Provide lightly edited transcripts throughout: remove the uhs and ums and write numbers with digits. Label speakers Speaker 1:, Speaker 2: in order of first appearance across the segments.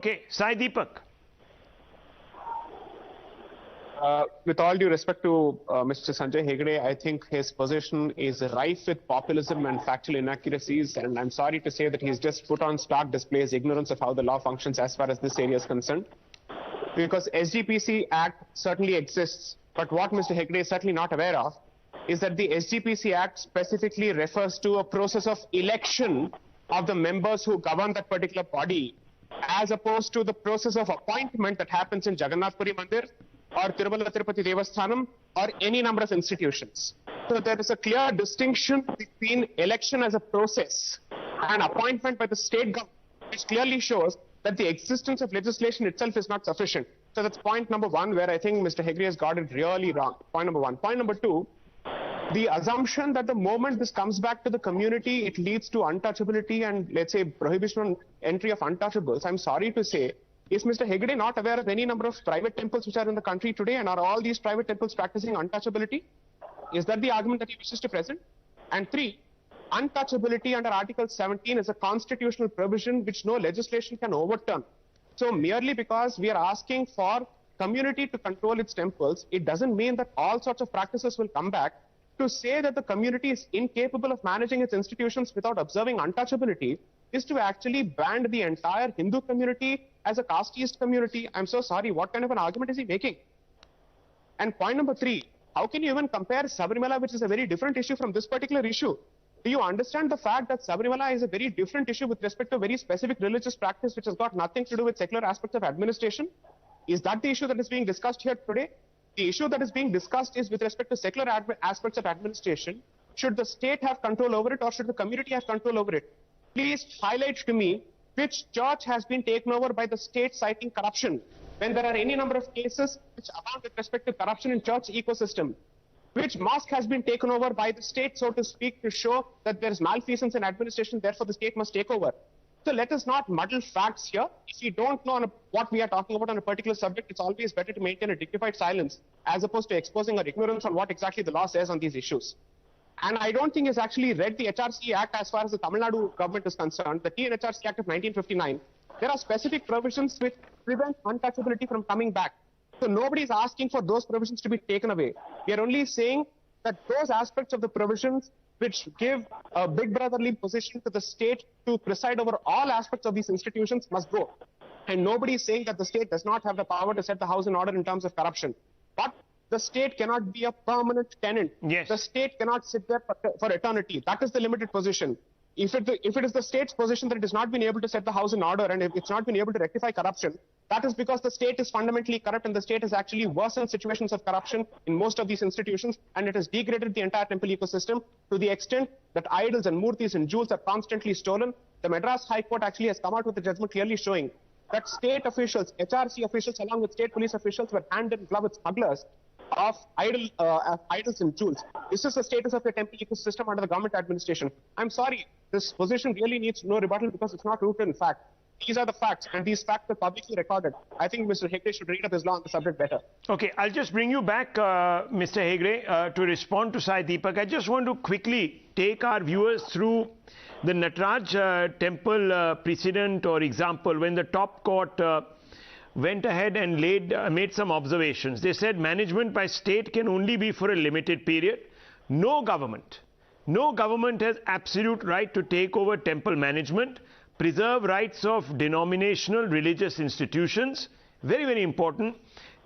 Speaker 1: Okay, Sai Deepak.
Speaker 2: With all due respect to Mr. Sanjay Hegde, I think his position is rife with populism and factual inaccuracies, and I'm sorry to say that he's just put on stark display his ignorance of how the law functions as far as this area is concerned. Because SGPC Act certainly exists, but what Mr. Hegde is certainly not aware of is that the SGPC Act specifically refers to a process of election of the members who govern that particular body, as opposed to the process of appointment that happens in Jagannath Puri Mandir or Tirumala Tirupati Devasthanam or any number of institutions. So there is a clear distinction between election as a process and appointment by the state government, which clearly shows that the existence of legislation itself is not sufficient. So that's point number one, where I think Mr. Hegde has got it really wrong. Point number one. Point number two, the assumption that the moment this comes back to the community, it leads to untouchability and, let's say, prohibition on entry of untouchables. I'm sorry to say, is Mr. Hegde not aware of any number of private temples which are in the country today, and are all these private temples practicing untouchability? Is that the argument that he wishes to present? And three, untouchability under Article 17 is a constitutional provision which no legislation can overturn. So merely because we are asking for community to control its temples, it doesn't mean that all sorts of practices will come back. To say that the community is incapable of managing its institutions without observing untouchability is to actually brand the entire Hindu community as a casteist community. I'm so sorry, what kind of an argument is he making? And point number three, how can you even compare Sabarimala, which is a very different issue, from this particular issue? Do you understand the fact that Sabarimala is a very different issue with respect to very specific religious practice which has got nothing to do with secular aspects of administration? Is that the issue that is being discussed here today? The issue that is being discussed is with respect to secular aspects of administration. Should the state have control over it, or should the community have control over it? Please highlight to me which church has been taken over by the state citing corruption, when there are any number of cases which abound with respect to corruption in church ecosystem. Which mosque has been taken over by the state, so to speak, to show that there is malfeasance in administration, therefore the state must take over. So let us not muddle facts here. If we don't know what we are talking about on a particular subject, it's always better to maintain a dignified silence as opposed to exposing our ignorance on what exactly the law says on these issues. And I don't think he's actually read the HRC Act as far as the Tamil Nadu government is concerned, the TNHRC Act of 1959. There are specific provisions which prevent untouchability from coming back. So nobody is asking for those provisions to be taken away. We are only saying that those aspects of the provisions which give a big brotherly position to the state to preside over all aspects of these institutions must go. And nobody is saying that the state does not have the power to set the house in order in terms of corruption. But the state cannot be a permanent tenant.
Speaker 1: Yes.
Speaker 2: The state cannot sit there for eternity. That is the limited position. If it is the state's position that it has not been able to set the house in order, and if it's not been able to rectify corruption, that is because the state is fundamentally corrupt, and the state has actually worsened situations of corruption in most of these institutions, and it has degraded the entire temple ecosystem to the extent that idols and murtis and jewels are constantly stolen. The Madras High Court actually has come out with a judgment clearly showing that state officials, HRC officials, along with state police officials, were hand in glove with smugglers of idols and jewels. This is the status of the temple ecosystem under the government administration. I'm sorry, this position really needs no rebuttal because it's not rooted in fact. These are the facts, and these facts are publicly recorded. I think Mr. Hegde should read up his law on the subject better.
Speaker 1: Okay, I'll just bring you back, Mr. Hegde, to respond to Sai Deepak. I just want to quickly take our viewers through the Nataraj temple precedent or example, when the top court went ahead and made some observations. They said management by state can only be for a limited period. No government has absolute right to take over temple management, preserve rights of denominational religious institutions. Very, very important.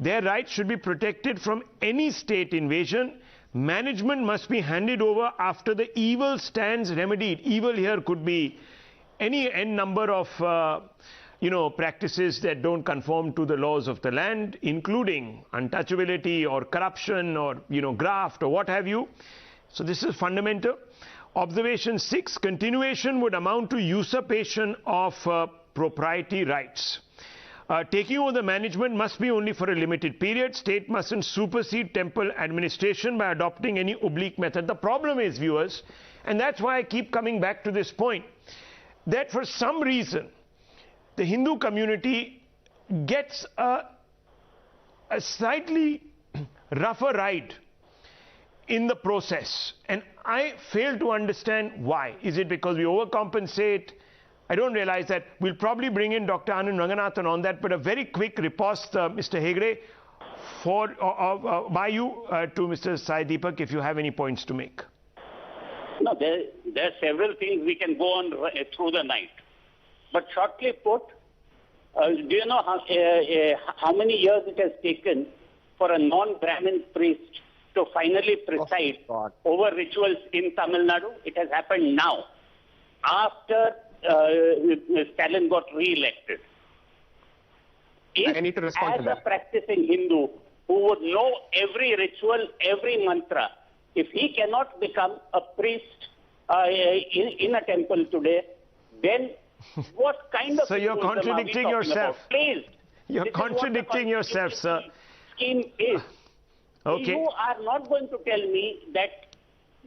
Speaker 1: Their rights should be protected from any state invasion. Management must be handed over after the evil stands remedied. Evil here could be any n number of practices that don't conform to the laws of the land, including untouchability or corruption or, graft or what have you. So this is fundamental. Observation 6, continuation would amount to usurpation of propriety rights. Taking over the management must be only for a limited period. State mustn't supersede temple administration by adopting any oblique method. The problem is, viewers, and that's why I keep coming back to this point, that for some reason, the Hindu community gets a slightly rougher ride in the process, and I fail to understand why. Is it because we overcompensate? I don't realize that. We'll probably bring in Dr. Anand Ranganathan on that, but a very quick riposte, Mr. Hegde, by you to Mr. Sai Deepak, if you have any points to make.
Speaker 3: No, there are several things we can go on through the night. But shortly put, do you know how many years it has taken for a non-Brahmin priest to finally preside over rituals in Tamil Nadu? It has happened now, after Stalin got re-elected.
Speaker 2: I need to respond to that.
Speaker 3: As a practicing Hindu who would know every ritual, every mantra, if he cannot become a priest in a temple today, then what kind of...
Speaker 1: So you're contradicting yourself.
Speaker 3: Please.
Speaker 1: You're contradicting yourself, sir.
Speaker 3: Scheme is.
Speaker 1: Okay.
Speaker 3: You are not going to tell me that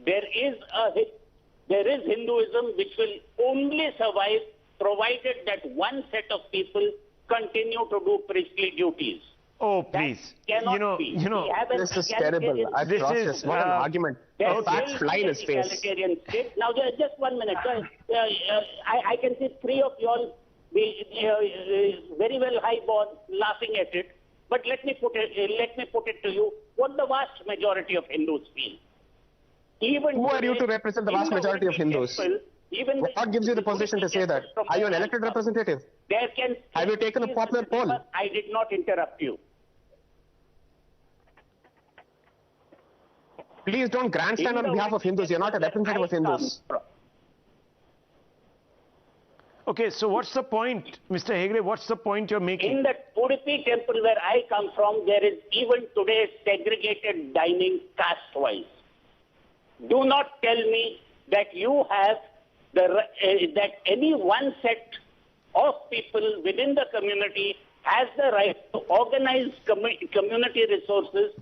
Speaker 3: there is Hinduism which will only survive provided that one set of people continue to do priestly duties.
Speaker 1: Oh, please.
Speaker 3: That cannot be.
Speaker 2: This is terrible. I process. What an argument. Facts fly in his face.
Speaker 3: Now, just 1 minute. I can see three of you all be very well high-born, laughing at it. But let me put it to you, what the vast majority of Hindus feel. Who
Speaker 2: are you to represent the vast majority of Hindus? What gives you the position to say that? Are you an elected representative? Have you taken a popular poll?
Speaker 3: I did not interrupt you.
Speaker 2: Please don't grandstand on behalf of Hindus. You're not a representative of Hindus.
Speaker 1: Okay, so what's the point, Mr. Hegde? What's the point you're making?
Speaker 3: In the Udupi temple where I come from, there is even today segregated dining caste-wise. Do not tell me that you have that any one set of people within the community has the right to organize community resources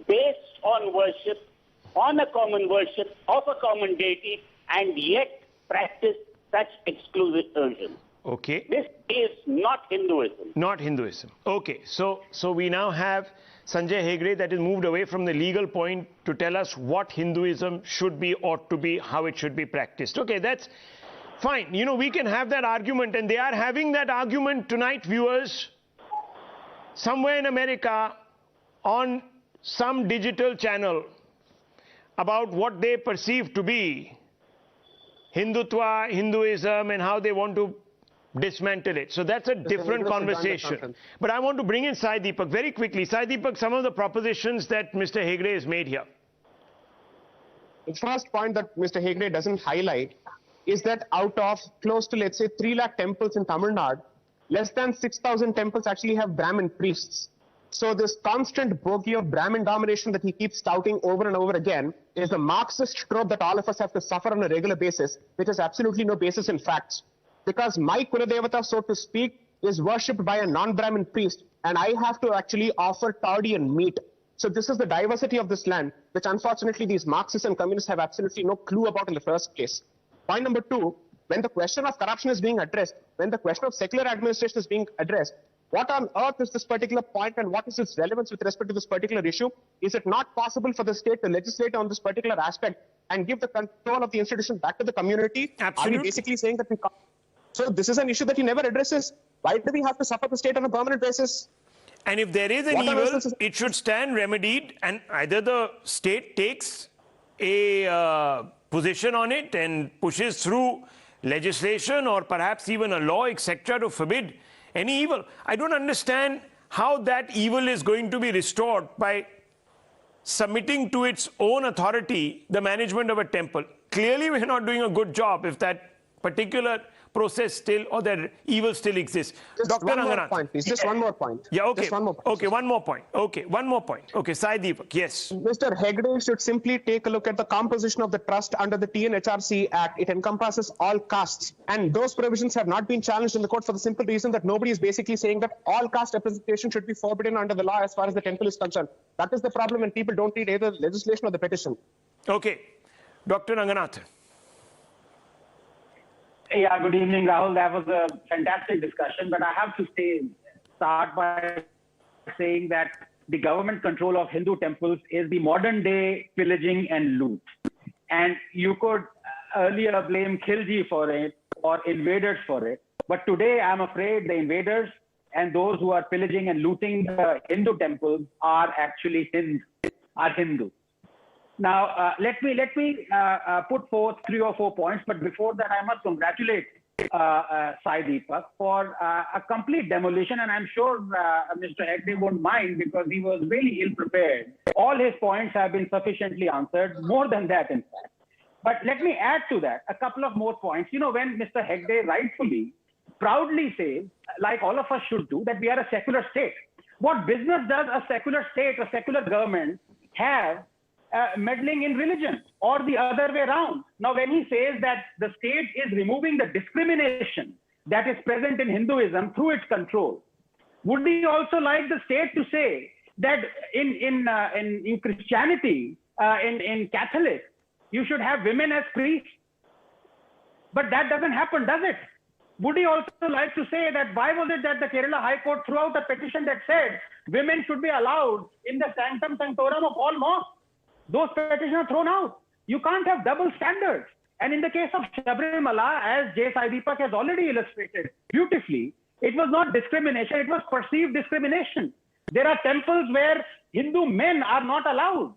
Speaker 3: based on worship, on a common worship of a common deity, and yet practice such exclusion.
Speaker 1: Okay.
Speaker 3: This is not Hinduism.
Speaker 1: Not Hinduism. Okay. So we now have Sanjay Hegde that has moved away from the legal point to tell us what Hinduism should be, ought to be, how it should be practiced. Okay, that's fine. You know, we can have that argument, and they are having that argument tonight, viewers, somewhere in America on some digital channel about what they perceive to be Hindutva, Hinduism, and how they want to dismantle it. So that's a different conversation. But I want to bring in Sai Deepak very quickly. Sai Deepak, some of the propositions that Mr. Hegde has made here.
Speaker 2: The first point that Mr. Hegde doesn't highlight is that out of close to, let's say, 3 lakh temples in Tamil Nadu, less than 6,000 temples actually have Brahmin priests. So this constant bogey of Brahmin domination that he keeps touting over and over again is a Marxist trope that all of us have to suffer on a regular basis, which has absolutely no basis in facts. Because my Kuladevata, so to speak, is worshipped by a non-Brahmin priest, and I have to actually offer toddy and meat. So this is the diversity of this land, which unfortunately these Marxists and communists have absolutely no clue about in the first place. Point number 2, when the question of corruption is being addressed, when the question of secular administration is being addressed, what on earth is this particular point and what is its relevance with respect to this particular issue? Is it not possible for the state to legislate on this particular aspect and give the control of the institution back to the community?
Speaker 1: Absolutely.
Speaker 2: Are we basically saying that we can't? So this is an issue that he never addresses. Why do we have to suffer the state on a permanent basis?
Speaker 1: And if there is an evil, it should stand remedied, and either the state takes a position on it and pushes through legislation or perhaps even a law, etc., to forbid any evil. I don't understand how that evil is going to be restored by submitting to its own authority the management of a temple. Clearly, we're not doing a good job if that particular process still, or that evil still exists.
Speaker 2: Just one more point, please. Just one more point.
Speaker 1: Yeah, okay.
Speaker 2: Just one more point.
Speaker 1: Okay, one more point. Okay, one more point. Okay, Sai Deepak, yes.
Speaker 2: Mr. Hegde should simply take a look at the composition of the trust under the TNHRC Act. It encompasses all castes, and those provisions have not been challenged in the court for the simple reason that nobody is basically saying that all caste representation should be forbidden under the law as far as the temple is concerned. That is the problem when people don't read either legislation or the petition.
Speaker 1: Okay. Dr. Ranganathan.
Speaker 4: Yeah, good evening, Rahul. That was a fantastic discussion, but I have to start by saying that the government control of Hindu temples is the modern day pillaging and loot. And you could earlier blame Khilji for it, or invaders for it. But today, I'm afraid the invaders and those who are pillaging and looting the Hindu temples are actually Hindu. Now, let me put forth 3 or 4 points. But before that, I must congratulate Sai Deepak for a complete demolition, and I'm sure Mr. Hegde won't mind because he was really ill-prepared. All his points have been sufficiently answered, more than that, in fact. But let me add to that a couple of more points. You know, when Mr. Hegde rightfully, proudly says, like all of us should do, that we are a secular state. What business does a secular state, a secular government have meddling in religion, or the other way around? Now, when he says that the state is removing the discrimination that is present in Hinduism through its control, would he also like the state to say that in Christianity, in Catholic, you should have women as priests? But that doesn't happen, does it? Would he also like to say that why was it that the Kerala High Court threw out a petition that said women should be allowed in the sanctum sanctorum of all mosques? Those petitions are thrown out. You can't have double standards. And in the case of Sabrimala, as J. Sai Deepak has already illustrated beautifully, it was not discrimination, it was perceived discrimination. There are temples where Hindu men are not allowed.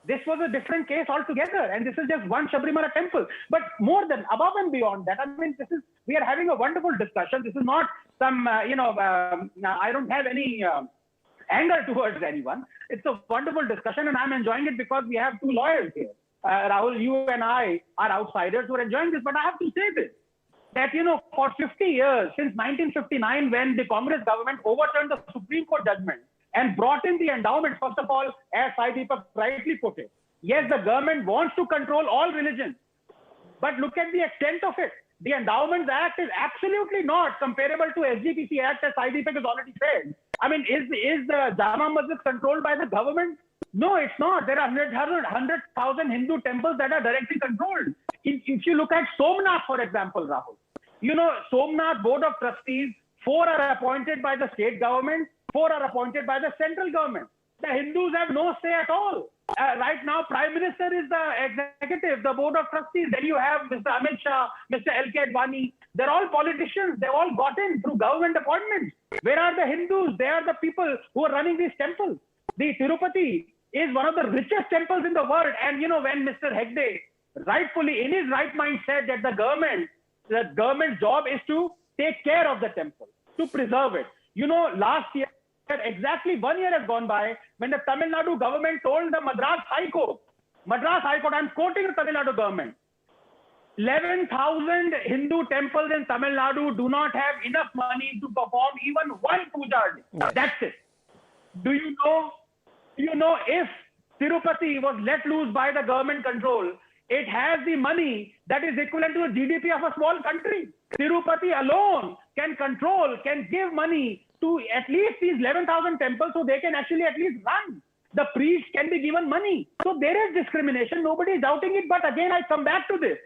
Speaker 4: This was a different case altogether, and this is just one Sabrimala temple. But more than, above and beyond that, I mean, we are having a wonderful discussion. This is not some, I don't have any anger towards anyone. It's a wonderful discussion, and I'm enjoying it because we have 2 lawyers here. Rahul, you and I are outsiders who are enjoying this, but I have to say this, that, you know, for 50 years, since 1959, when the Congress government overturned the Supreme Court judgment and brought in the endowment, first of all, as Sai Deepak rightly put it, yes, the government wants to control all religions, but look at the extent of it. The Endowments Act is absolutely not comparable to SGPC Act, as Sai Deepak has already said. I mean, is the Jama Masjid controlled by the government? No, it's not. There are 100,000 Hindu temples that are directly controlled. If you look at Somnath, for example, Rahul, you know, Somnath Board of Trustees, 4 are appointed by the state government, 4 are appointed by the central government. The Hindus have no say at all. Right now, Prime Minister is the executive, the Board of Trustees. Then you have Mr. Amit Shah, Mr. L.K. Advani. They're all politicians. They've all got in through government appointments. Where are the Hindus? They are the people who are running these temples. The Tirupati is one of the richest temples in the world. And, you know, when Mr. Hegde rightfully, in his right mind, said that the government's job is to take care of the temple, to preserve it. You know, last year, exactly 1 year has gone by when the Tamil Nadu government told the Madras High Court, I'm quoting the Tamil Nadu government, 11,000 Hindu temples in Tamil Nadu do not have enough money to perform even one puja. Yes. That's it. Do you know if Tirupati was let loose by the government control, it has the money that is equivalent to the GDP of a small country. Tirupati alone can give money to at least these 11,000 temples so they can actually at least run. The priests can be given money. So there is discrimination. Nobody is doubting it. But again, I come back to this.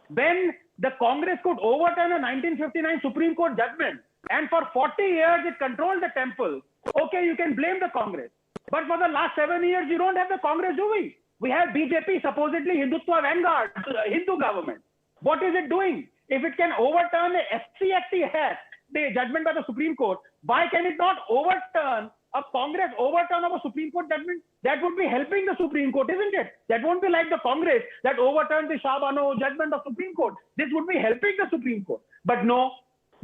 Speaker 4: When the Congress could overturn a 1959 Supreme Court judgment and for 40 years it controlled the temple, okay, you can blame the Congress. But for the last 7 years, you don't have the Congress, do we? We have BJP, supposedly Hindutva vanguard, Hindu government. What is it doing? If it can overturn a SC/ST Act, the judgment by the Supreme Court, why can it not overturn a Congress overturn of a Supreme Court judgment? That would be helping the Supreme Court, isn't it? That won't be like the Congress that overturned the Shah Bano judgment of Supreme Court. This would be helping the Supreme Court. But no,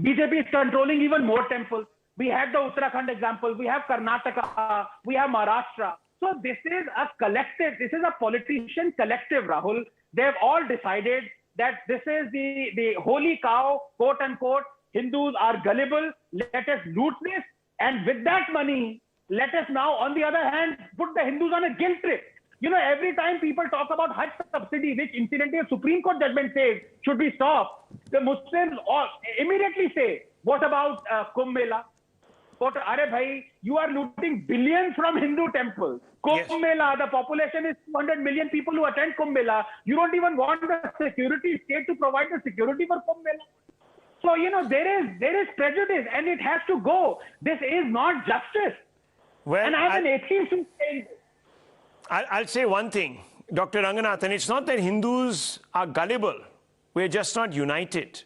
Speaker 4: BJP is controlling even more temples. We had the Uttarakhand example. We have Karnataka. We have Maharashtra. So this is a collective. This is a politician collective, Rahul. They've all decided that this is the holy cow, quote unquote. Hindus are gullible. Let us loot this. And with that money, let us now, on the other hand, put the Hindus on a guilt trip. You know, every time people talk about Hajj subsidy, which incidentally a Supreme Court judgment says should be stopped, the Muslims all immediately say, what about Kumbh Mela? Are bhai, you are looting billions from Hindu temples. Kumbh Mela, the population is 200 million people who attend Kumbh Mela. You don't even want the security state to provide the security for Kumbh Mela. So, you know, there is prejudice and it has to go. This is not justice.
Speaker 1: Well,
Speaker 4: and I have an atheist who says,
Speaker 1: I'll say one thing, Dr. Ranganathan, it's not that Hindus are gullible. We're just not united.